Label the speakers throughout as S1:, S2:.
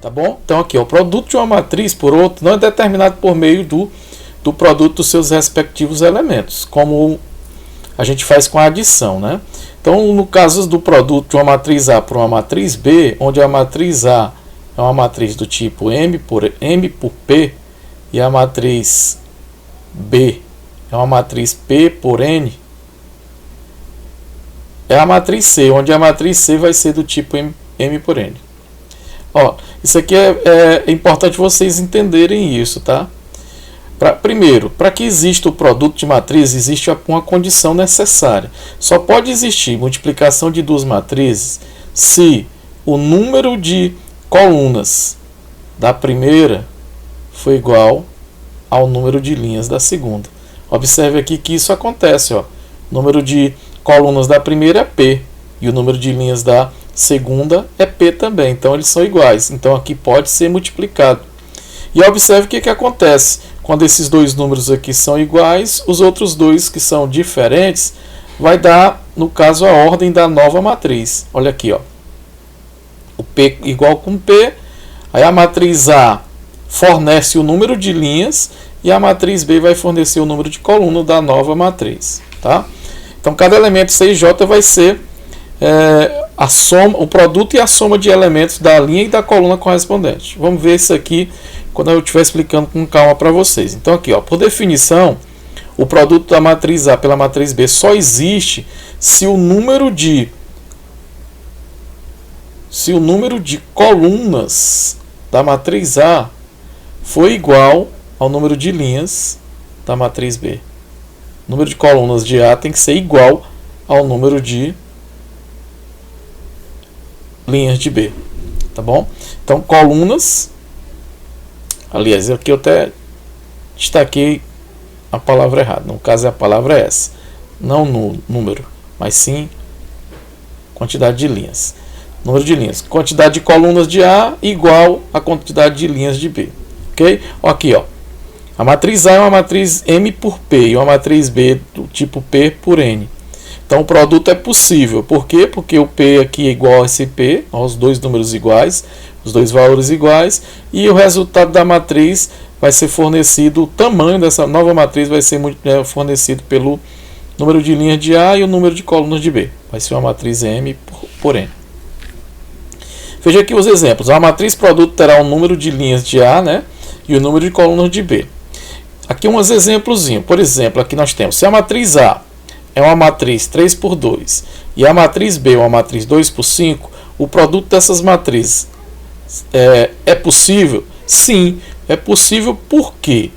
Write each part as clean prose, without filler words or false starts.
S1: Tá bom? Então aqui, o produto de uma matriz por outra não é determinado por meio do produto dos seus respectivos elementos, como a gente faz com a adição, né? Então, no caso do produto de uma matriz A por uma matriz B, onde a matriz A é uma matriz do tipo M por P e a matriz B é uma matriz P por N, é a matriz C, onde a matriz C vai ser do tipo M por N. Ó, isso aqui é importante vocês entenderem isso, tá? Primeiro, para que exista o produto de matriz, existe uma condição necessária. Só pode existir multiplicação de duas matrizes se o número de colunas da primeira for igual ao número de linhas da segunda. Observe aqui que isso acontece. Ó. O número de colunas da primeira é P e o número de linhas da segunda é P também. Então, eles são iguais. Então, aqui pode ser multiplicado. E observe o que acontece. Quando esses dois números aqui são iguais, os outros dois que são diferentes, vai dar, no caso, a ordem da nova matriz. Olha aqui, ó. O P igual com P, aí a matriz A fornece o número de linhas e a matriz B vai fornecer o número de coluna da nova matriz. Tá? Então, cada elemento C e J vai ser a soma, o produto e a soma de elementos da linha e da coluna correspondente. Vamos ver isso aqui quando eu estiver explicando com calma para vocês. Então aqui, ó, por definição, o produto da matriz A pela matriz B só existe se o número de colunas da matriz A for igual ao número de linhas da matriz B. O número de colunas de A tem que ser igual ao número de linhas de B, tá bom? Então, colunas, aliás, aqui eu até destaquei a palavra errada, no caso a palavra é essa, não no número, mas sim quantidade de linhas. Número de linhas, quantidade de colunas de A igual a quantidade de linhas de B, ok? Aqui, ó, a matriz A é uma matriz M por P e uma matriz B do tipo P por N. Então, o produto é possível. Por quê? Porque o P aqui é igual a esse P, os dois números iguais, os dois valores iguais, e o resultado da matriz vai ser fornecido, o tamanho dessa nova matriz vai ser fornecido pelo número de linhas de A e o número de colunas de B. Vai ser uma matriz M por N. Veja aqui os exemplos. A matriz produto terá o número de linhas de A, né, e o número de colunas de B. Aqui uns exemplos. Por exemplo, aqui nós temos, se a matriz A é uma matriz 3 por 2 e a matriz B é uma matriz 2 por 5, o produto dessas matrizes é possível? Sim, é possível. Por quê?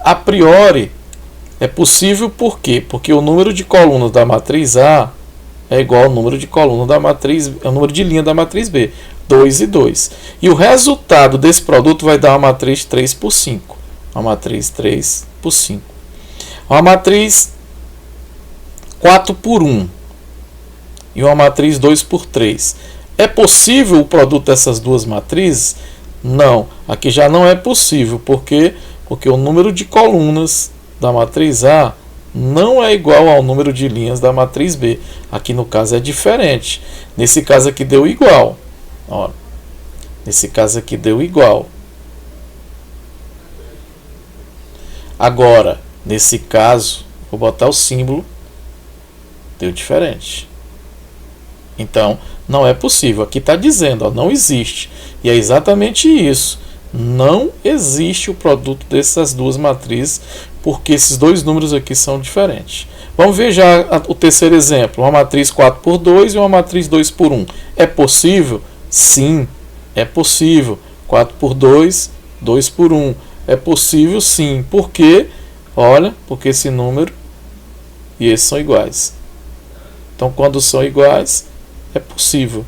S1: A priori, é possível por quê? Porque o número de colunas da matriz A é igual ao número de colunas da matriz, ao número de linha da matriz B, 2 e 2. E o resultado desse produto vai dar uma matriz 3 por 5. Uma matriz 3 por 5. Uma matriz 4 por 1 e uma matriz 2 por 3. É possível o produto dessas duas matrizes? Não, aqui já não é possível. Por quê? Porque o número de colunas da matriz A não é igual ao número de linhas da matriz B. Aqui no caso é diferente. Nesse caso aqui deu igual. Ó, nesse caso aqui deu igual. Agora, nesse caso, vou botar o símbolo, deu diferente. Então, não é possível. Aqui está dizendo, ó, não existe. E é exatamente isso. Não existe o produto dessas duas matrizes, porque esses dois números aqui são diferentes. Vamos ver já o terceiro exemplo. Uma matriz 4 por 2 e uma matriz 2 por 1. É possível? Sim, é possível. 4 por 2, 2 por 1. É possível sim. Por quê? Olha, porque esse número e esse são iguais. Então, quando são iguais, é possível.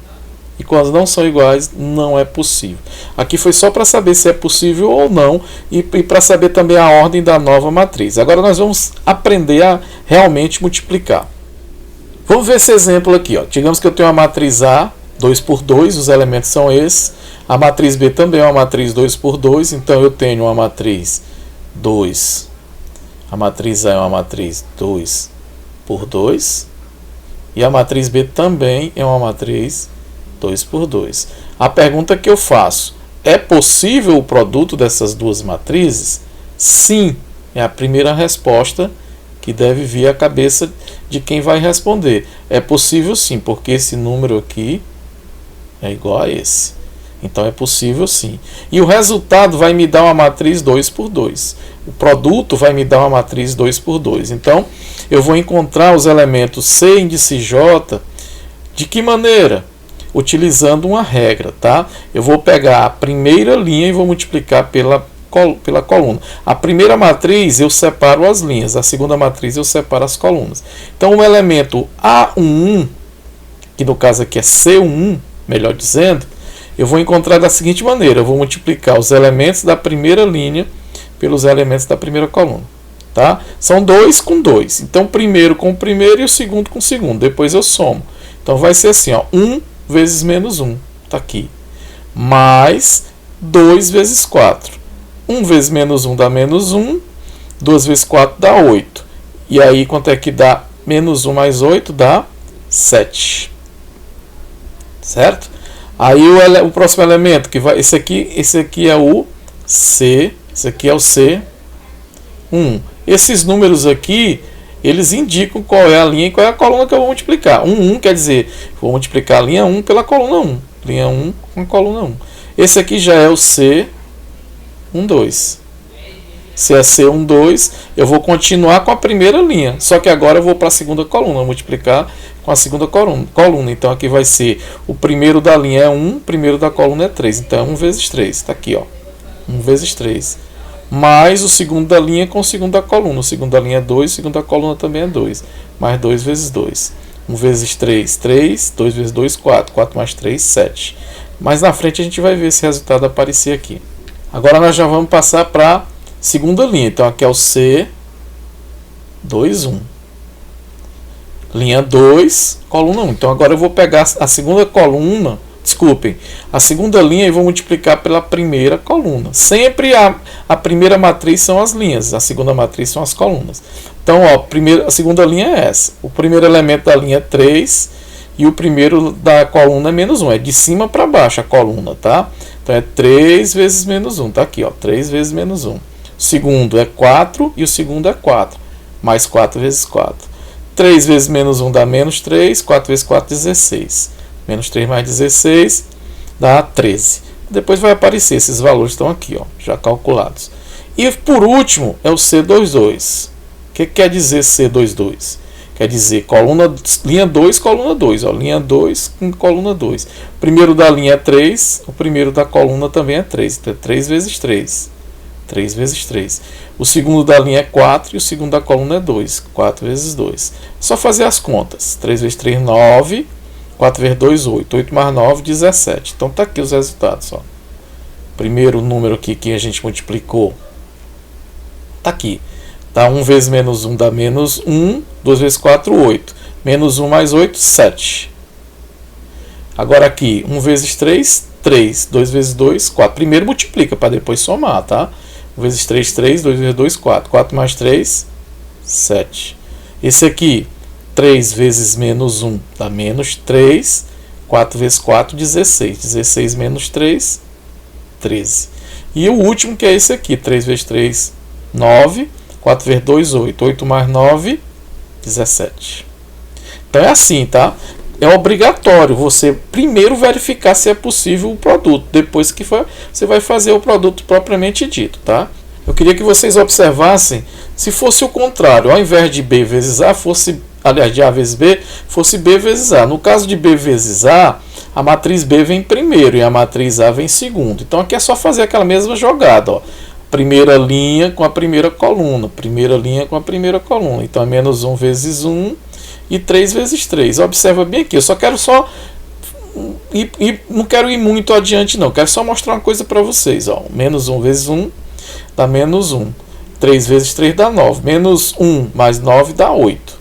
S1: E quando não são iguais, não é possível. Aqui foi só para saber se é possível ou não e para saber também a ordem da nova matriz. Agora nós vamos aprender a realmente multiplicar. Vamos ver esse exemplo aqui. Ó. Digamos que eu tenho uma matriz A, 2 por 2, os elementos são esses. A matriz B também é uma matriz 2 por 2, então eu tenho uma matriz 2. A matriz A é uma matriz 2 por 2. E a matriz B também é uma matriz 2 por 2. A pergunta que eu faço, é possível o produto dessas duas matrizes? Sim, é a primeira resposta que deve vir à cabeça de quem vai responder. É possível sim, porque esse número aqui é igual a esse. Então é possível sim. E o resultado vai me dar uma matriz 2 por 2. O produto vai me dar uma matriz 2 por 2. Então eu vou encontrar os elementos C índice J de que maneira? Utilizando uma regra, tá? Eu vou pegar a primeira linha e vou multiplicar pela coluna. A primeira matriz eu separo as linhas, a segunda matriz eu separo as colunas. Então o elemento A11, que no caso aqui é C11, melhor dizendo, eu vou encontrar da seguinte maneira: eu vou multiplicar os elementos da primeira linha pelos elementos da primeira coluna. Tá? São 2 com 2. Então, primeiro com o primeiro e o segundo com o segundo. Depois eu somo. Então, vai ser assim: ó, 1 vezes menos 1. Está aqui. Mais 2 vezes 4. 1 vezes menos 1 dá menos 1. 2 vezes 4 dá 8. E aí, quanto é que dá? Menos 1 mais 8 dá 7. Certo? Aí o próximo elemento, que vai, esse aqui é o C. Esse aqui é o C1. Esses números aqui, eles indicam qual é a linha e qual é a coluna que eu vou multiplicar. 1 quer dizer, vou multiplicar a linha 1 pela coluna 1. Linha 1 com a coluna 1. Esse aqui já é o C12. Se é C12, eu vou continuar com a primeira linha. Só que agora eu vou para a segunda coluna, multiplicar com a segunda coluna. Então aqui vai ser, o primeiro da linha é 1, o primeiro da coluna é 3. Então é 1 vezes 3. Está aqui, ó. 1 vezes 3. Mais o segundo da linha com o segundo da coluna. O segundo da linha é 2, o segundo da coluna também é 2. Mais 2 vezes 2. 1 vezes 3, 3. 2 vezes 2, 4. 4 mais 3, 7. Mais na frente a gente vai ver esse resultado aparecer aqui. Agora nós já vamos passar para a segunda linha. Então aqui é o C21. Linha 2, coluna 1. Então agora eu vou pegar a segunda coluna, desculpem, a segunda linha e vou multiplicar pela primeira coluna. Sempre a primeira matriz são as linhas, a segunda matriz são as colunas. Então, ó, a segunda linha é essa. O primeiro elemento da linha é 3 e o primeiro da coluna é menos 1. É de cima para baixo a coluna, tá? Então é 3 vezes menos 1. Tá aqui, ó, 3 vezes menos 1. O segundo é 4 e o segundo é 4. Mais 4 vezes 4. 3 vezes menos 1 dá menos 3. 4 vezes 4, 16. Menos 3 mais 16 dá 13. Depois vai aparecer, esses valores estão aqui, ó, já calculados. E por último é o C22. O que quer dizer C22? Quer dizer linha 2, coluna 2. Ó, linha 2 com coluna 2. O primeiro da linha é 3, o primeiro da coluna também é 3. Então é 3 vezes 3. 3 vezes 3. O segundo da linha é 4 e o segundo da coluna é 2. 4 vezes 2. É só fazer as contas. 3 vezes 3, 9. 4 vezes 2, 8. 8 mais 9, 17. Então tá aqui os resultados. Ó. Primeiro número aqui que a gente multiplicou. Tá aqui. Tá 1 vezes menos 1 dá menos 1. 2 vezes 4, 8. Menos 1 mais 8, 7. Agora aqui, 1 vezes 3, 3. 2 vezes 2, 4. Primeiro multiplica para depois somar, tá? 1 vezes 3, 3. 2 vezes 2, 4. 4 mais 3, 7. Esse aqui, 3 vezes menos 1 dá menos 3. 4 vezes 4, 16. 16 menos 3, 13. E o último que é esse aqui. 3 vezes 3, 9. 4 vezes 2, 8. 8 mais 9, 17. Então é assim, tá? É obrigatório você primeiro verificar se é possível o produto. Depois que for, você vai fazer o produto propriamente dito, tá? Eu queria que vocês observassem se fosse o contrário. Ao invés de B vezes A, aliás, de A vezes B, fosse B vezes A. No caso de B vezes A, a matriz B vem primeiro e a matriz A vem segundo. Então aqui é só fazer aquela mesma jogada, ó. Primeira linha com a primeira coluna. Primeira linha com a primeira coluna. Então é menos 1 vezes 1 e 3 vezes 3. Observa bem aqui. Eu só quero não quero ir muito adiante não. Quero só mostrar uma coisa para vocês. Ó. Menos 1 vezes 1 dá menos 1. 3 vezes 3 dá 9. Menos 1 mais 9 dá 8.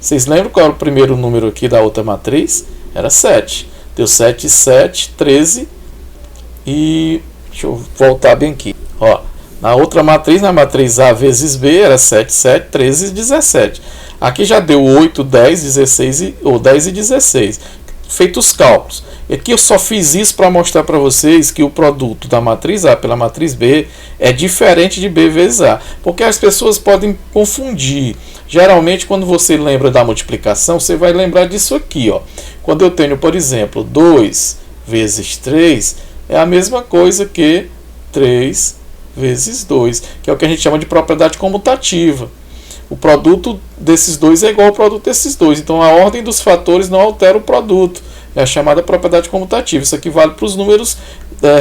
S1: Vocês lembram qual era o primeiro número aqui da outra matriz? Era 7. Deu 7, 7, 13 e... Deixa eu voltar bem aqui. Ó, na outra matriz, na matriz A vezes B, era 7, 7, 13 e 17. Aqui já deu 8, 10, 16 ou 10 e 16. Feitos os cálculos. Aqui eu só fiz isso para mostrar para vocês que o produto da matriz A pela matriz B é diferente de B vezes A, porque as pessoas podem confundir. Geralmente, quando você lembra da multiplicação, você vai lembrar disso aqui, ó. Quando eu tenho, por exemplo, 2 vezes 3, é a mesma coisa que 3 vezes 2, que é o que a gente chama de propriedade comutativa. O produto desses dois é igual ao produto desses dois. Então, a ordem dos fatores não altera o produto. É a chamada propriedade comutativa. Isso aqui vale para os números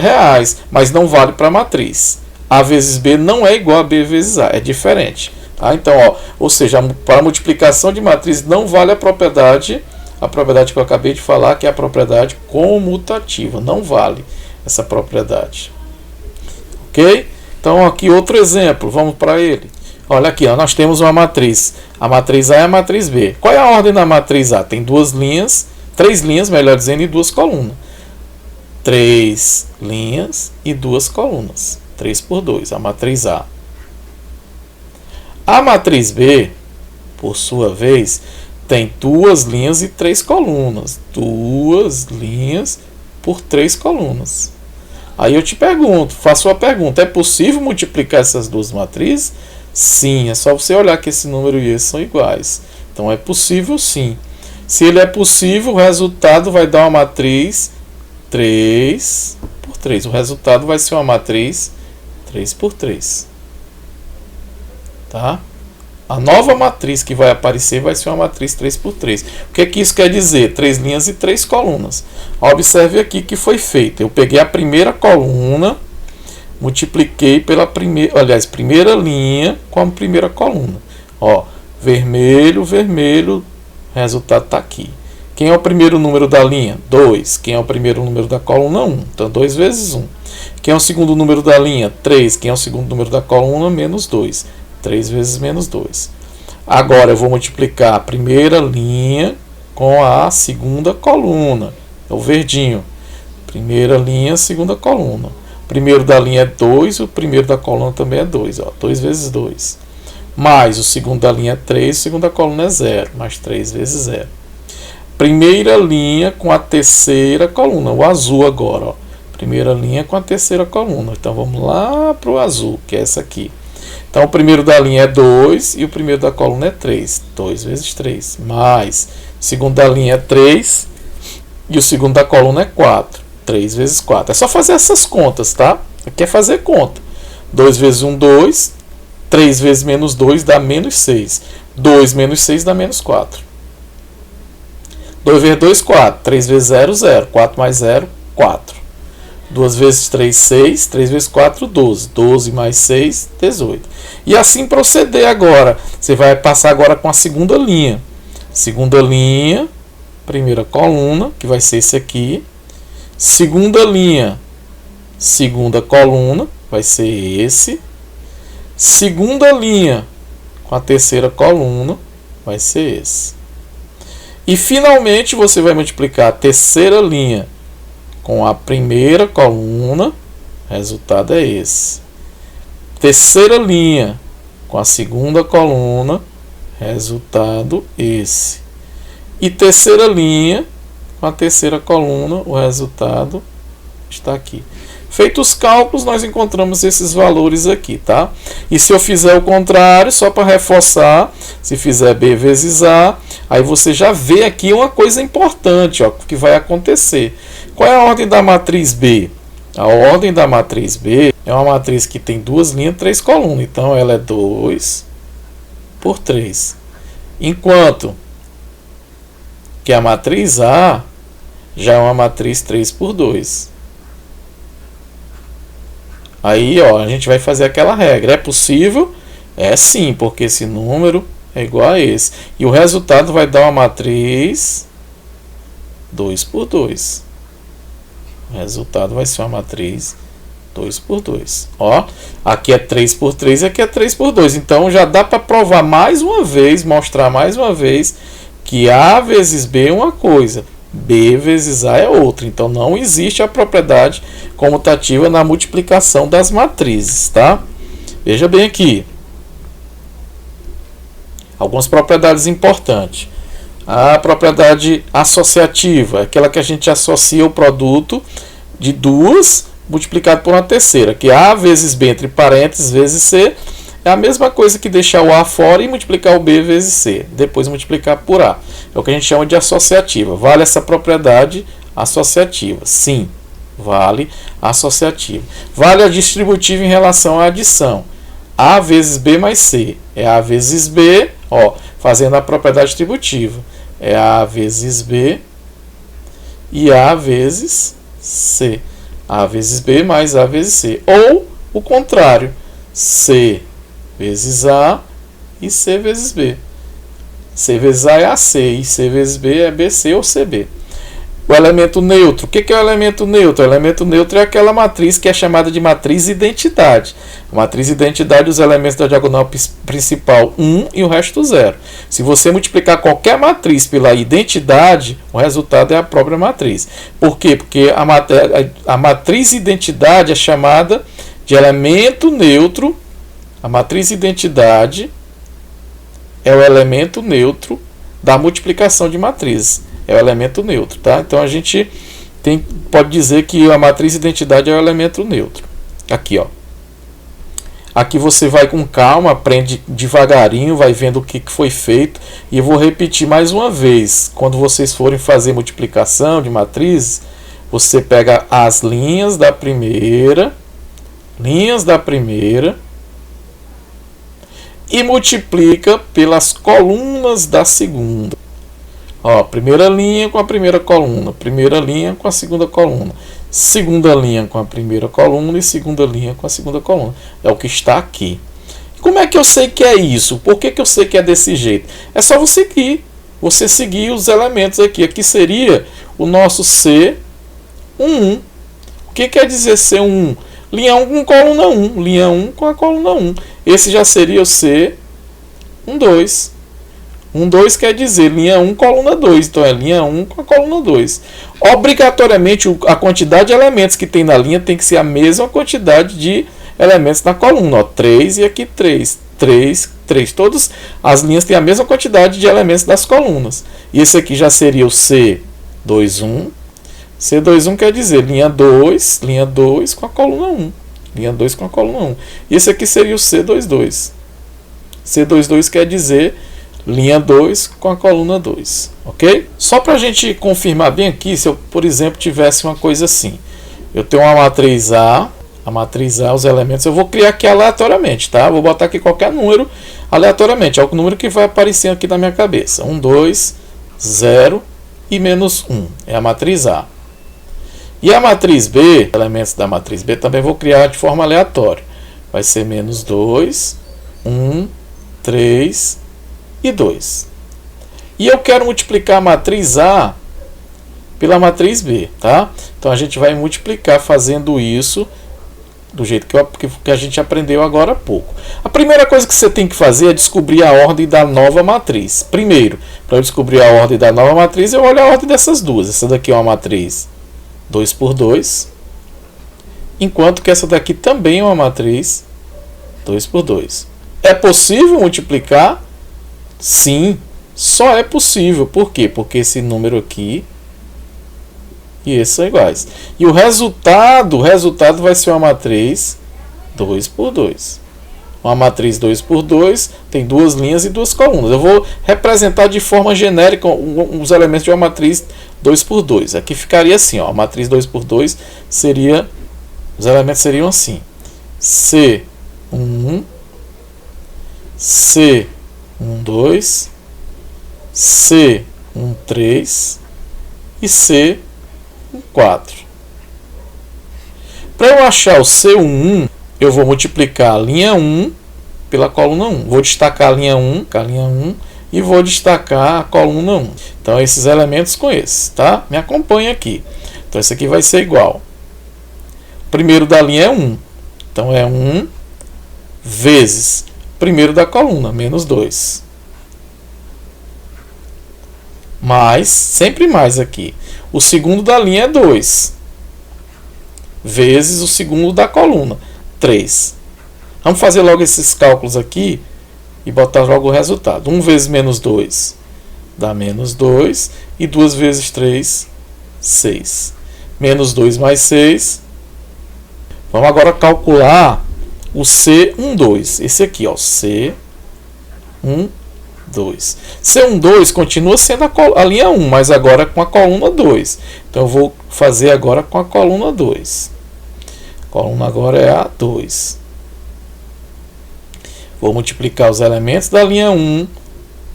S1: reais, mas não vale para a matriz. A vezes B não é igual a B vezes A, é diferente. Tá? Então, ou seja, para a multiplicação de matriz não vale a propriedade que eu acabei de falar, que é a propriedade comutativa. Não vale essa propriedade. Ok? Então, aqui outro exemplo, vamos para ele. Olha aqui, nós temos uma matriz. A matriz A é a matriz B. Qual é a ordem da matriz A? Tem três linhas, melhor dizendo, e duas colunas. 3 linhas e 2 colunas. 3 por 2, a matriz A. A matriz B, por sua vez, tem 2 linhas e 3 colunas. 2 linhas por 3 colunas. Aí eu te pergunto, faço a pergunta, é possível multiplicar essas duas matrizes? Sim, é só você olhar que esse número e esse são iguais. Então é possível sim. Se ele é possível, o resultado vai dar uma matriz 3 por 3. O resultado vai ser uma matriz 3 por 3. Tá? A nova matriz que vai aparecer vai ser uma matriz 3 por 3. O que é que isso quer dizer? 3 linhas e 3 colunas. Observe aqui que foi feito. Eu peguei a primeira coluna, multipliquei pela primeira linha com a primeira coluna. Ó, vermelho, vermelho, o resultado está aqui. Quem é o primeiro número da linha? 2. Quem é o primeiro número da coluna? 1. Então, 2 vezes 1. Quem é o segundo número da linha? 3. Quem é o segundo número da coluna? Menos 2. 3 vezes menos 2. Agora, eu vou multiplicar a primeira linha com a segunda coluna. É o verdinho. Primeira linha, segunda coluna. O primeiro da linha é 2, o primeiro da coluna também é 2. 2 vezes 2. Mais o segundo da linha é 3, o segundo da coluna é 0. Mais 3 vezes 0. Primeira linha com a terceira coluna. O azul agora. Ó. Primeira linha com a terceira coluna. Então vamos lá para o azul, que é essa aqui. Então o primeiro da linha é 2 e o primeiro da coluna é 3. 2 vezes 3. Mais o segundo da linha é 3 e o segundo da coluna é 4. 3 vezes 4. É só fazer essas contas, tá? Aqui é fazer conta. 2 vezes 1, 2. 3 vezes menos 2 dá menos 6. 2 menos 6 dá menos 4. 2 vezes 2, 4. 3 vezes 0, 0. 4 mais 0, 4. 2 vezes 3, 6. 3 vezes 4, 12. 12 mais 6, 18. E assim proceder agora. Você vai passar agora com a segunda linha. Segunda linha, primeira coluna, que vai ser esse aqui. Segunda linha, segunda coluna, vai ser esse. Segunda linha com a terceira coluna, vai ser esse. E finalmente você vai multiplicar a terceira linha com a primeira coluna, o resultado é esse. Terceira linha com a segunda coluna, resultado esse. E terceira linha com a terceira coluna, o resultado está aqui. Feitos os cálculos, nós encontramos esses valores aqui, tá? E se eu fizer o contrário, só para reforçar, se fizer B vezes A, aí você já vê aqui uma coisa importante, ó, que vai acontecer. Qual é a ordem da matriz B? A ordem da matriz B é uma matriz que tem 2 linhas e 3 colunas. Então, ela é 2 por 3. Enquanto que a matriz A já é uma matriz 3 por 2. Aí, ó, a gente vai fazer aquela regra. É possível? É sim, porque esse número é igual a esse. E o resultado vai dar uma matriz 2 por 2. O resultado vai ser uma matriz 2 por 2. Ó, aqui é 3 por 3 e aqui é 3 por 2. Então, já dá para provar mais uma vez, mostrar mais uma vez, que A vezes B é uma coisa, B vezes A é outra. Então, não existe a propriedade comutativa na multiplicação das matrizes, tá? Veja bem aqui. Algumas propriedades importantes. A propriedade associativa, aquela que a gente associa o produto de duas multiplicado por uma terceira, que A vezes B entre parênteses vezes C é a mesma coisa que deixar o A fora e multiplicar o B vezes C, depois multiplicar por A. É o que a gente chama de associativa. Vale essa propriedade associativa? Sim, vale associativa. Vale a distributiva em relação à adição. A vezes B mais C é A vezes B, ó, fazendo a propriedade distributiva. É A vezes B e A vezes C. A vezes B mais A vezes C. Ou o contrário, C vezes A e C vezes B. C vezes A é AC e C vezes B é BC ou CB. O elemento neutro. O que é o elemento neutro? O elemento neutro é aquela matriz que é chamada de matriz identidade. A matriz identidade, os elementos da diagonal principal 1 e o resto 0. Se você multiplicar qualquer matriz pela identidade, o resultado é a própria matriz. Por quê? Porque a matriz identidade é chamada de elemento neutro. A matriz identidade é o elemento neutro da multiplicação de matrizes. É o elemento neutro, tá? Então a gente pode dizer que a matriz identidade é o elemento neutro. Aqui, ó. Aqui você vai com calma, aprende devagarinho, vai vendo o que foi feito. E eu vou repetir mais uma vez. Quando vocês forem fazer multiplicação de matrizes, você pega as linhas da primeira e multiplica pelas colunas da segunda. Ó, primeira linha com a primeira coluna, primeira linha com a segunda coluna, segunda linha com a primeira coluna e segunda linha com a segunda coluna. É o que está aqui. Como é que eu sei que é isso? Por que eu sei que é desse jeito? É só você seguir os elementos aqui. Aqui seria o nosso C11. O que quer dizer C11? Linha 1 com coluna 1, linha 1 com a coluna 1. Esse já seria o C12. 2 quer dizer linha 1, coluna 2. Então é linha 1 com a coluna 2. Obrigatoriamente, a quantidade de elementos que tem na linha tem que ser a mesma quantidade de elementos na coluna. Ó, 3 e aqui 3. 3, 3. Todas as linhas têm a mesma quantidade de elementos das colunas. E esse aqui já seria o C21. C21 quer dizer linha 2 com a coluna 1. Linha 2 com a coluna 1. E esse aqui seria o C22. C22 quer dizer linha 2 com a coluna 2, ok? Só para a gente confirmar bem aqui, se eu, por exemplo, tivesse uma coisa assim. Eu tenho uma matriz A, os elementos, eu vou criar aqui aleatoriamente, tá? Vou botar aqui qualquer número aleatoriamente, é o número que vai aparecer aqui na minha cabeça. 1, 2, 0 e menos 1, é a matriz A. E a matriz B, elementos da matriz B, também vou criar de forma aleatória. Vai ser menos 2, 1, 3 e 2. E eu quero multiplicar a matriz A pela matriz B, tá? Então a gente vai multiplicar fazendo isso do jeito que a gente aprendeu agora há pouco. A primeira coisa que você tem que fazer é descobrir a ordem da nova matriz. Primeiro, para eu descobrir a ordem da nova matriz, eu olho a ordem dessas duas. Essa daqui é uma matriz 2 por 2, enquanto que essa daqui também é uma matriz 2 por 2. É possível multiplicar? Sim, só é possível. Por quê? Porque esse número aqui e esse são iguais. E o resultado vai ser uma matriz 2 por 2. Uma matriz 2 por 2 tem duas linhas e duas colunas. Eu vou representar de forma genérica os elementos de uma matriz 2 por 2. Aqui ficaria assim, ó, a matriz 2 por 2 seria, os elementos seriam assim: C1, C12, C13 e C14. Para eu achar o C11, eu vou multiplicar a linha 1 pela coluna 1. Vou destacar a linha 1 com a linha 1 e vou destacar a coluna 1. Então, esses elementos com esses, tá? Me acompanha aqui. Então, esse aqui vai ser igual. O primeiro da linha é 1. Então, é 1 vezes primeiro da coluna, menos 2. Mais, sempre mais aqui. O segundo da linha é 2. Vezes o segundo da coluna, 3. Vamos fazer logo esses cálculos aqui e botar logo o resultado. 1 vezes menos 2 dá menos 2. E 2 vezes 3, 6. Menos 2 mais 6. Vamos agora calcular o C12. Esse aqui, ó, C12. C12 continua sendo a linha 1, mas agora com a coluna 2. Então eu vou fazer agora com a coluna 2. A coluna agora é a 2. Vou multiplicar os elementos da linha 1,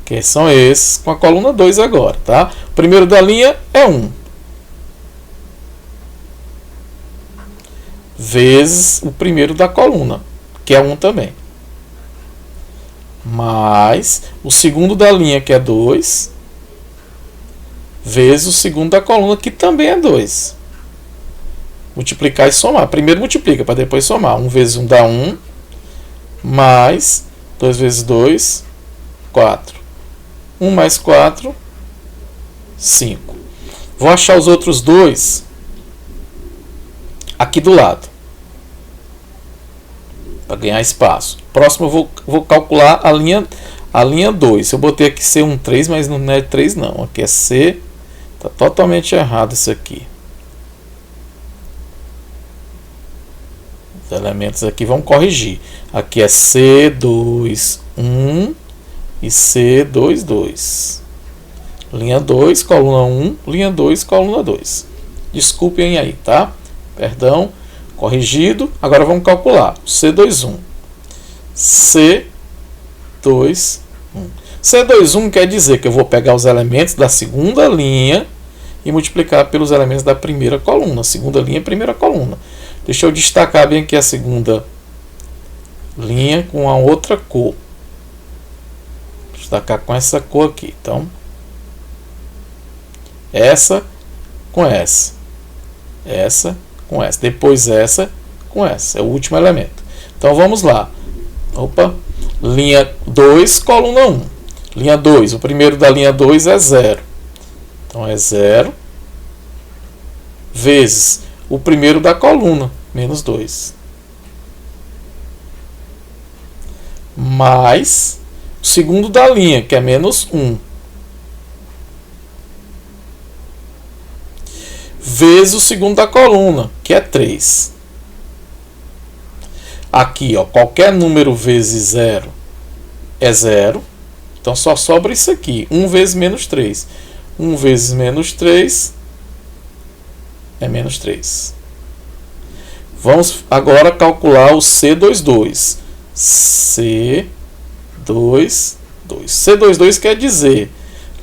S1: que são esses, com a coluna 2 agora, tá? O primeiro da linha é 1. Vezes o primeiro da coluna, que é 1 também. Mais o segundo da linha, que é 2. Vezes o segundo da coluna, que também é 2. Multiplicar e somar. Primeiro multiplica, para depois somar. 1 vezes 1 dá 1. Mais 2 vezes 2, 4. 1 mais 4, 5. Vou achar os outros dois aqui do lado, para ganhar espaço. Próximo eu vou calcular a linha 2. Eu botei aqui C13, mas não é 3 não. Aqui é C. Está totalmente errado isso aqui. Os elementos aqui vão corrigir. Aqui é C21 e C22. Linha 2, coluna 1, linha 2, coluna 2. Desculpem aí, tá? Perdão, corrigido. Agora vamos calcular. C21. C21. C21 quer dizer que eu vou pegar os elementos da segunda linha e multiplicar pelos elementos da primeira coluna. Segunda linha, primeira coluna. Deixa eu destacar bem aqui a segunda linha com a outra cor. Destacar com essa cor aqui. Então, essa com essa. Essa com essa. Depois essa com essa. É o último elemento. Então, vamos lá. Opa. Linha 2, coluna 1. Linha 2. O primeiro da linha 2 é 0. Então, é 0. Vezes o primeiro da coluna, menos 2. Mais o segundo da linha, que é menos 1. Vezes o segundo da coluna, que é 3. Aqui, ó, qualquer número vezes 0 é 0. Então só sobra isso aqui. 1 vezes menos 3. 1 vezes menos 3 é menos 3. Vamos agora calcular o C22. C22. C22 quer dizer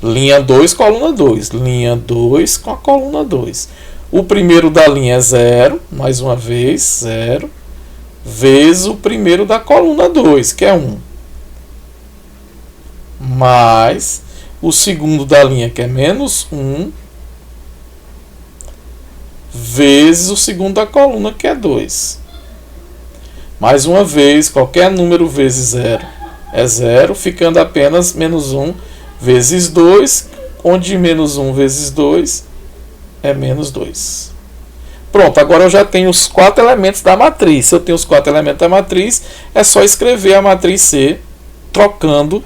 S1: linha 2, coluna 2. Linha 2 com a coluna 2. O primeiro da linha é 0. Mais uma vez, 0. Vezes o primeiro da coluna 2, que é 1. Mais o segundo da linha, que é menos 1. Vezes o segundo da coluna, que é 2. Mais uma vez, qualquer número vezes 0 é 0, ficando apenas menos 1 vezes 2, onde menos 1 vezes 2 é menos 2. Pronto, agora eu já tenho os 4 elementos da matriz. Se eu tenho os 4 elementos da matriz, é só escrever a matriz C, trocando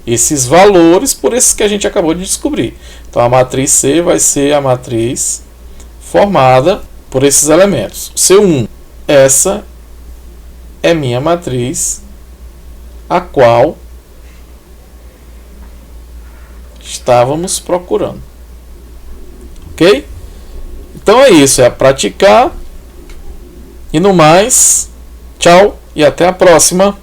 S1: esses valores por esses que a gente acabou de descobrir. Então, a matriz C vai ser a matriz formada por esses elementos. C1, essa é minha matriz, a qual estávamos procurando. Ok? Então é isso, é praticar. E no mais, tchau e até a próxima.